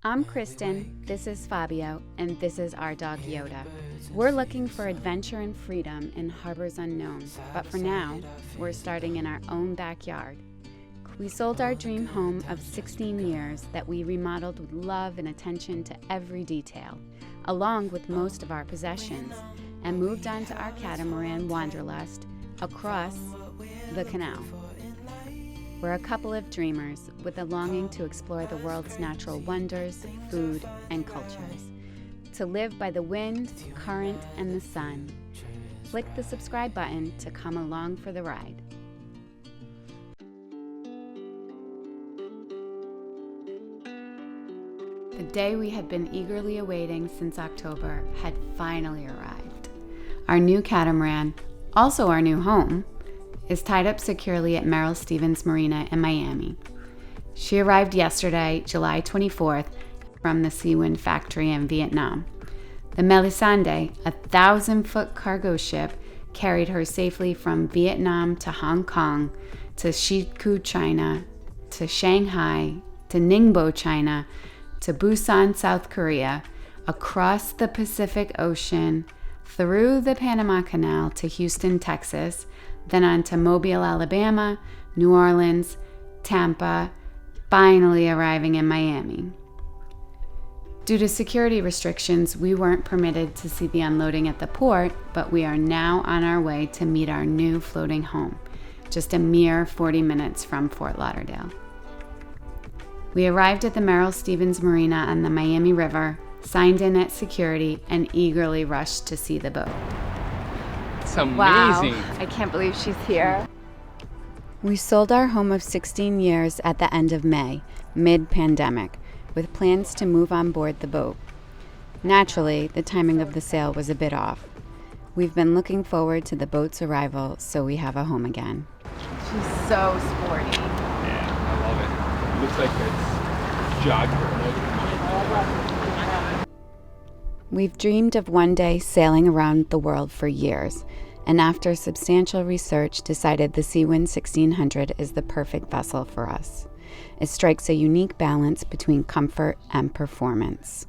I'm Kristen, this is Fabio, and this is our dog Yoda. We're looking for adventure and freedom in harbors unknown, but for now, we're starting in our own backyard. We sold our dream home of 16 years that we remodeled with love and attention to every detail, along with most of our possessions, and moved on to our catamaran Wanderlust across the canal. We're a couple of dreamers with a longing to explore the world's natural wonders, food, and cultures. To live by the wind, current, and the sun. Click the subscribe button to come along for the ride. The day we had been eagerly awaiting since October had finally arrived. Our new catamaran, also our new home, is tied up securely at Merrill Stevens Marina in Miami. She arrived yesterday, July 24th, from the Seawind factory in Vietnam. The Melisande, a 1,000-foot cargo ship, carried her safely from Vietnam to Hong Kong, to Shikou, China, to Shanghai, to Ningbo, China, to Busan, South Korea, across the Pacific Ocean, through the Panama Canal to Houston, Texas, then on to Mobile, Alabama, New Orleans, Tampa, finally arriving in Miami. Due to security restrictions, we weren't permitted to see the unloading at the port, but we are now on our way to meet our new floating home, just a mere 40 minutes from Fort Lauderdale. We arrived at the Merrill Stevens Marina on the Miami River, signed in at security, and eagerly rushed to see the boat. It's amazing. Wow, I can't believe she's here. We sold our home of 16 years at the end of May, mid-pandemic, with plans to move on board the boat. Naturally, the timing of the sale was a bit off. We've been looking forward to the boat's arrival, so we have a home again. She's so sporty. Yeah, I love it. It looks like it's jogger. We've dreamed of one day sailing around the world for years, and after substantial research decided the Seawind 1600 is the perfect vessel for us. It strikes a unique balance between comfort and performance.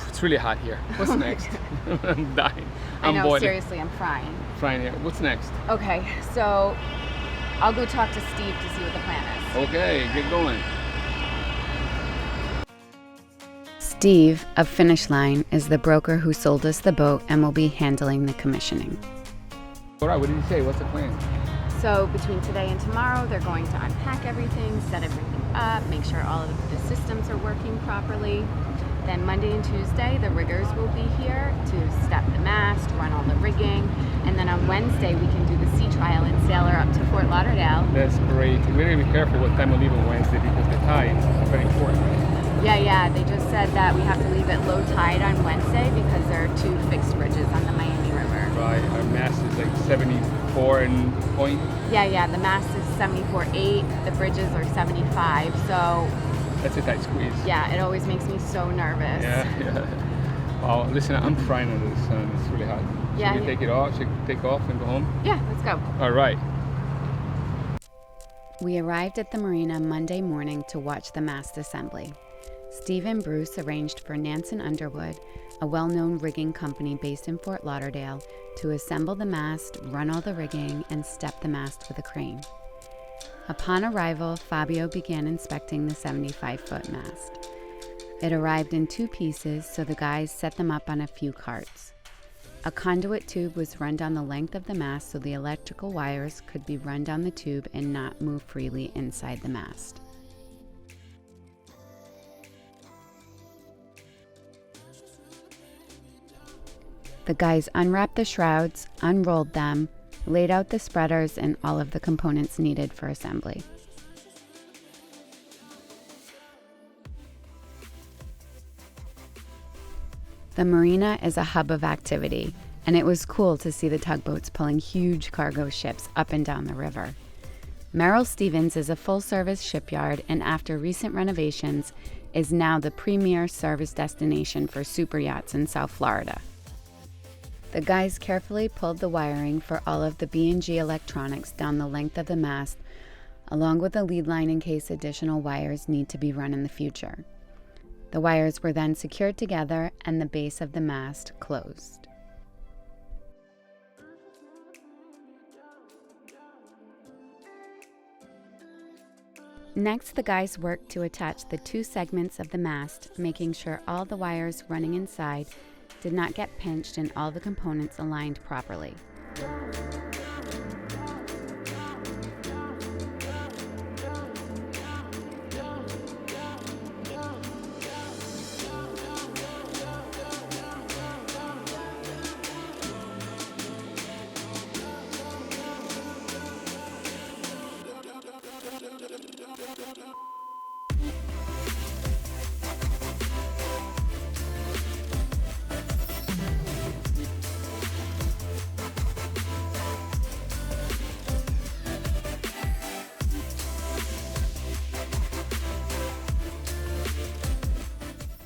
It's really hot here. What's next? I'm dying. I'm I know, boiling. seriously, I'm frying. Frying here. What's next? Okay, so I'll go talk to Steve to see what the plan is. Okay, get going. Steve of Finish Line is the broker who sold us the boat and will be handling the commissioning. All right, what did he say? What's the plan? So between today and tomorrow, they're going to unpack everything, set everything up, make sure all of the systems are working properly. Then Monday and Tuesday, the riggers will be here to step the mast, run all the rigging, and then on Wednesday, we can do the sea trial and sail her up to Fort Lauderdale. That's great. We need to be careful what time we leave on Wednesday because the tide is very important, right? Yeah, they just said that we have to leave it low tide on Wednesday because there are 2 fixed bridges on the Miami River. Right, our mast is like 74 and point. Yeah, the mast is 74.8, the bridges are 75, so That's a tight squeeze. yeah, it always makes me so nervous. Yeah. Wow, listen, I'm frying under the sun. It's really hot. Yeah, Should we take it off? Should we take off and go home? Yeah, let's go. All right. We arrived at the marina Monday morning to watch the mast assembly. Steve and Bruce arranged for Nance and Underwood, a well-known rigging company based in Fort Lauderdale, to assemble the mast, run all the rigging, and step the mast with a crane. Upon arrival, Fabio began inspecting the 75-foot mast. It arrived in 2 pieces, so the guys set them up on a few carts. A conduit tube was run down the length of the mast so the electrical wires could be run down the tube and not move freely inside the mast. The guys unwrapped the shrouds, unrolled them, laid out the spreaders and all of the components needed for assembly. The marina is a hub of activity, and it was cool to see the tugboats pulling huge cargo ships up and down the river. Merrill Stevens is a full-service shipyard and after recent renovations is now the premier service destination for superyachts in South Florida. The guys carefully pulled the wiring for all of the B&G electronics down the length of the mast, along with a lead line in case additional wires need to be run in the future. The wires were then secured together and the base of the mast closed. Next, the guys worked to attach the 2 segments of the mast, making sure all the wires running inside did not get pinched and all the components aligned properly.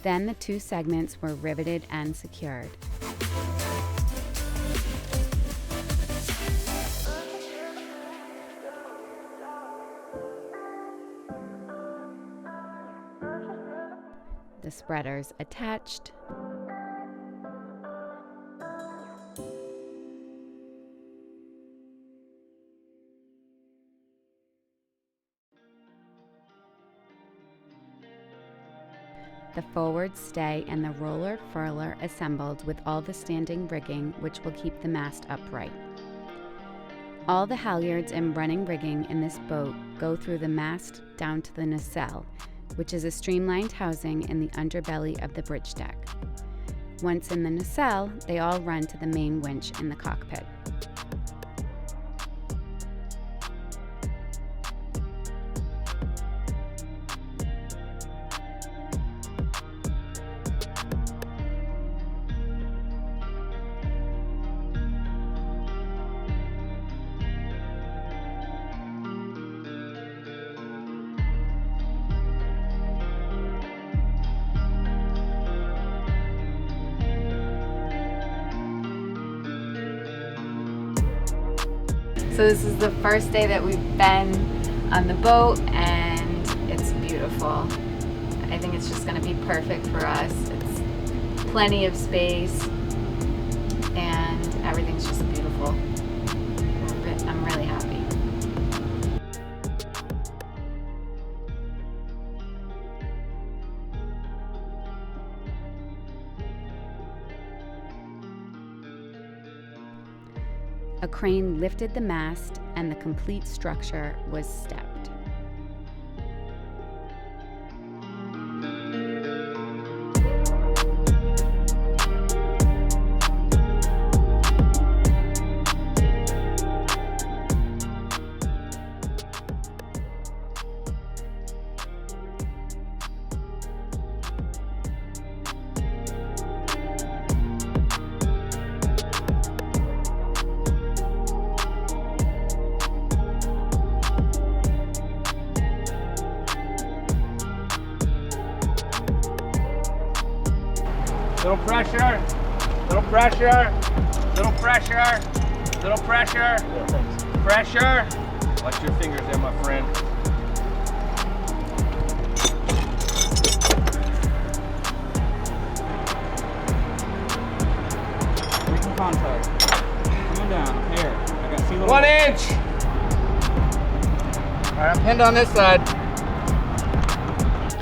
Then the 2 segments were riveted and secured. The spreaders attached. The forward stay and the roller furler assembled with all the standing rigging, which will keep the mast upright. All the halyards and running rigging in this boat go through the mast down to the nacelle, which is a streamlined housing in the underbelly of the bridge deck. Once in the nacelle, they all run to the main winch in the cockpit. So this is the first day that we've been on the boat and it's beautiful. I think it's just going to be perfect for us. It's plenty of space and everything's just beautiful. I'm really happy. A crane lifted the mast and the complete structure was stepped. Little pressure, little pressure, little pressure, little pressure, pressure. Watch your fingers there, my friend. Making contact. Coming down. Here. I got see little 1 inch. All right, I'm pinned on this side.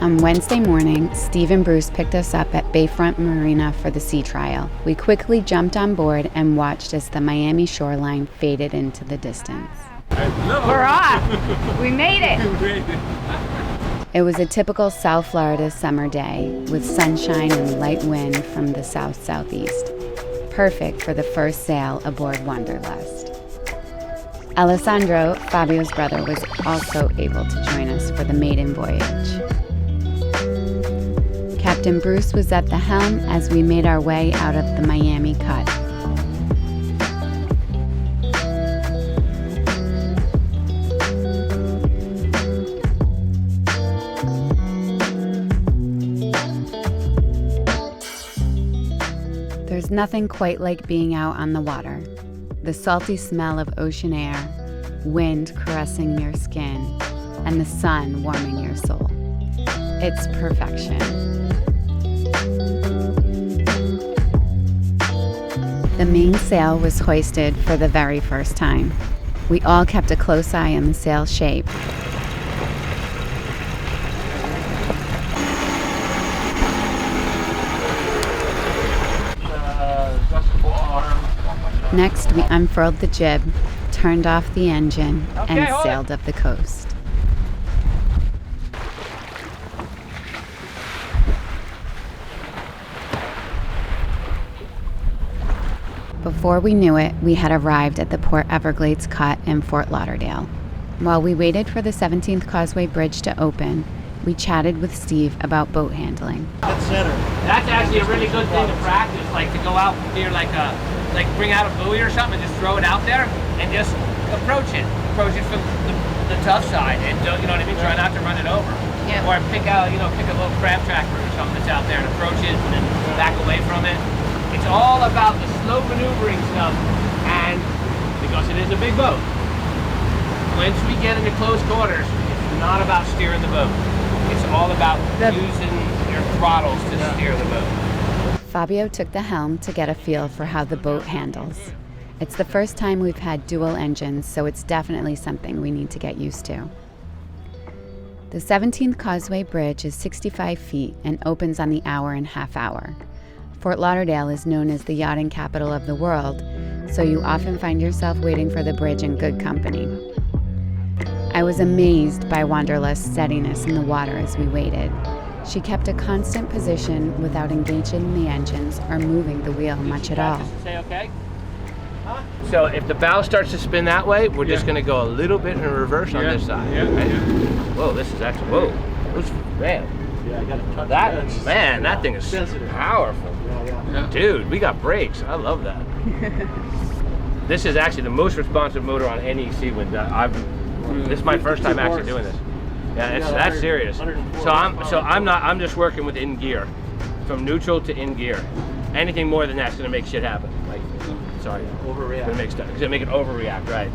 On Wednesday morning, Steve and Bruce picked us up at Bayfront Marina for the sea trial. We quickly jumped on board and watched as the Miami shoreline faded into the distance. We're off! We made it! It was a typical South Florida summer day with sunshine and light wind from the south-southeast. Perfect for the first sail aboard Wanderlust. Alessandro, Fabio's brother, was also able to join us for the maiden voyage. Captain Bruce was at the helm as we made our way out of the Miami cut. There's nothing quite like being out on the water. The salty smell of ocean air, wind caressing your skin, and the sun warming your soul. It's perfection. The mainsail was hoisted for the very first time. We all kept a close eye on the sail shape. Next, we unfurled the jib, turned off the engine, and sailed up the coast. Before we knew it, we had arrived at the Port Everglades Cut in Fort Lauderdale. While we waited for the 17th Causeway Bridge to open, we chatted with Steve about boat handling. That's actually a really good thing to practice, like to go out near like bring out a buoy or something and just throw it out there and just approach it from the tough side, and you know what I mean? Try not to run it over. Yeah. Or pick a little crab tracker or something that's out there and approach it and then back away from it. It's all about the slow maneuvering stuff, and because it is a big boat, once we get into close quarters, it's not about steering the boat. It's all about using your throttles to steer the boat. Fabio took the helm to get a feel for how the boat handles. It's the first time we've had dual engines, so it's definitely something we need to get used to. The 17th Causeway Bridge is 65 feet and opens on the hour and half hour. Fort Lauderdale is known as the yachting capital of the world, so you often find yourself waiting for the bridge in good company. I was amazed by Wanderlust's steadiness in the water as we waited. She kept a constant position without engaging the engines or moving the wheel much at all. Say okay? So if the bow starts to spin that way, we're just going to go a little bit in reverse on this side. Right? Whoa, this is actually, man. Yeah, I got to touch that. Man, that thing is powerful. Yeah. Dude, we got brakes. I love that. This is actually the most responsive motor on any Seawind. This is my first time actually doing this. Yeah, that's serious. So I'm just working with in gear, from neutral to in gear. Anything more than that's gonna make shit happen. Like, sorry, overreact. Gonna make it overreact, right?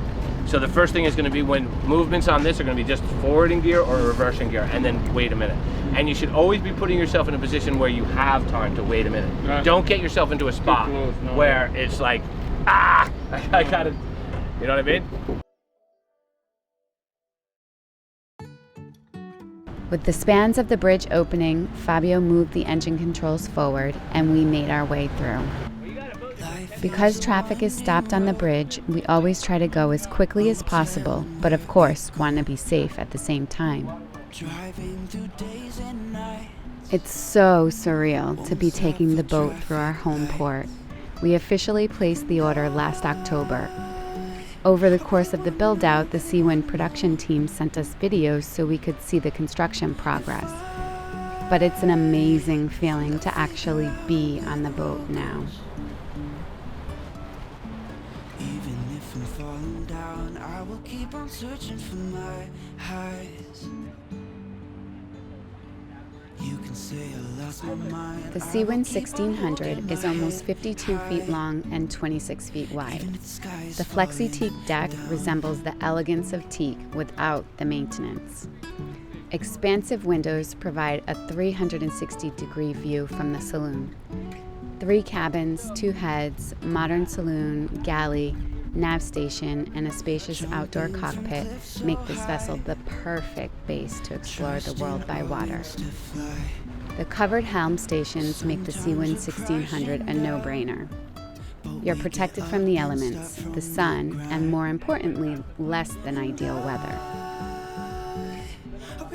So the first thing is gonna be when movements on this are gonna be just forward in gear or reverse in gear, and then wait a minute. And you should always be putting yourself in a position where you have time to wait a minute. Right. Don't get yourself into a spot where it's like, I gotta, you know what I mean? With the spans of the bridge opening, Fabio moved the engine controls forward and we made our way through. Because traffic is stopped on the bridge, we always try to go as quickly as possible, but of course want to be safe at the same time. It's so surreal to be taking the boat through our home port. We officially placed the order last October. Over the course of the build-out, the Seawind production team sent us videos so we could see the construction progress. But it's an amazing feeling to actually be on the boat now. Even if I'm falling down, I will keep on searching for my highs. You can say I lost my mind. The Seawind 1600 is almost 52 feet long and 26 feet wide. The Flexi Teak deck resembles the elegance of teak without the maintenance. Expansive windows provide a 360-degree view from the saloon. 3 cabins, 2 heads, modern saloon, galley, nav station, and a spacious outdoor cockpit make this vessel the perfect base to explore the world by water. The covered helm stations make the Seawind 1600 a no-brainer. You're protected from the elements, the sun, and more importantly, less than ideal weather.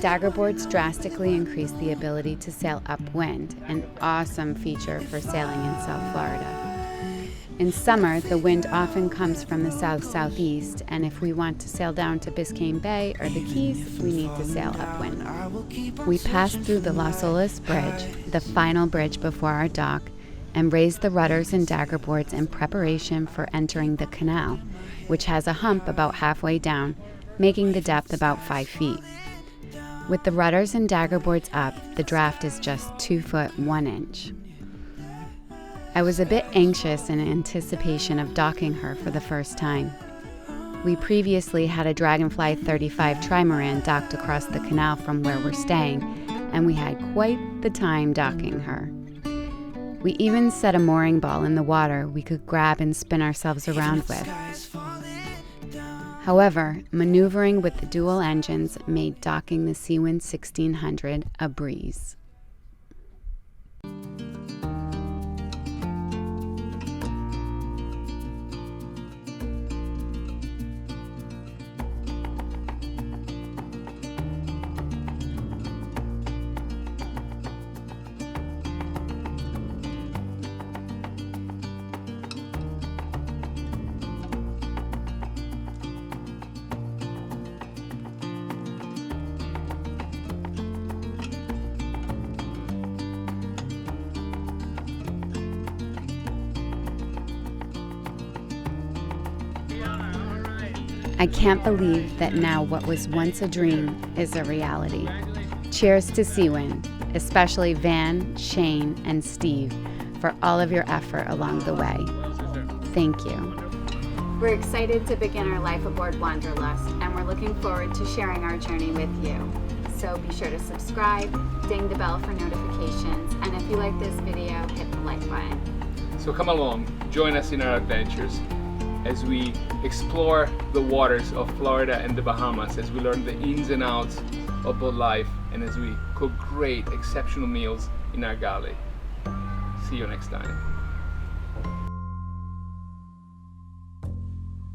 Daggerboards drastically increase the ability to sail upwind, an awesome feature for sailing in South Florida. In summer, the wind often comes from the south-southeast, and if we want to sail down to Biscayne Bay or the Keys, we need to sail upwind. We passed through the Las Olas Bridge, the final bridge before our dock, and raised the rudders and daggerboards in preparation for entering the canal, which has a hump about halfway down, making the depth about 5 feet. With the rudders and daggerboards up, the draft is just 2 foot 1 inch. I was a bit anxious in anticipation of docking her for the first time. We previously had a Dragonfly 35 trimaran docked across the canal from where we're staying, and we had quite the time docking her. We even set a mooring ball in the water we could grab and spin ourselves around with. However, maneuvering with the dual engines made docking the Seawind 1600 a breeze. I can't believe that now what was once a dream is a reality. Cheers to Seawind, especially Van, Shane, and Steve for all of your effort along the way. Thank you. We're excited to begin our life aboard Wanderlust, and we're looking forward to sharing our journey with you. So be sure to subscribe, ding the bell for notifications, and if you like this video, hit the like button. So come along, join us in our adventures as we explore the waters of Florida and the Bahamas, as we learn the ins and outs of boat life, and as we cook great, exceptional meals in our galley. See you next time.